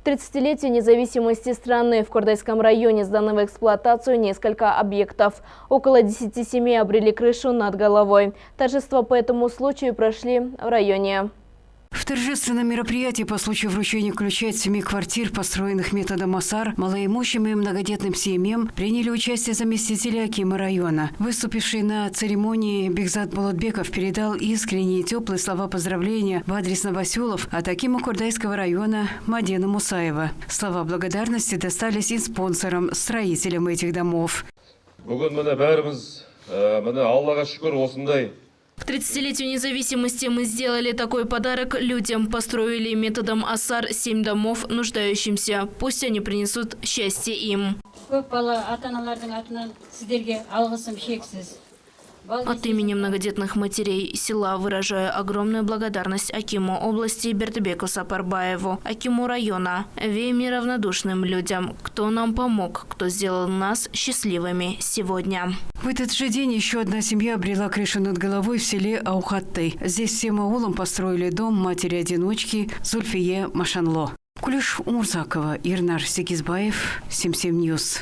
30-летию независимости страны в Кордайском районе сданы в эксплуатацию несколько объектов. Около 10 семей обрели крышу над головой. Торжества по этому случаю прошли в районе. В торжественном мероприятии по случаю вручения ключей от 7 квартир, построенных методом ОСАР, малоимущим и многодетным семьям приняли участие заместители акима района. Выступивший на церемонии Бекзат Болотбеков передал искренние и теплые слова поздравления в адрес новоселов от акима Кордайского района Мадена Мусаева. Слова благодарности достались и спонсорам, строителям этих домов. К 30-летию независимости мы сделали такой подарок людям. Построили методом ОСАР 7 домов нуждающимся. Пусть они принесут счастье им. От имени многодетных матерей села выражаю огромную благодарность акиму области Бердыбеку Сапарбаеву, акиму района, всем равнодушным людям, кто нам помог, кто сделал нас счастливыми сегодня. В этот же день еще одна семья обрела крышу над головой в селе Аухатты. Здесь всем аулом построили дом матери-одиночки Зульфие Машанло. Кулиш Умурзакова, Ирнар Сегизбаев, 77 News.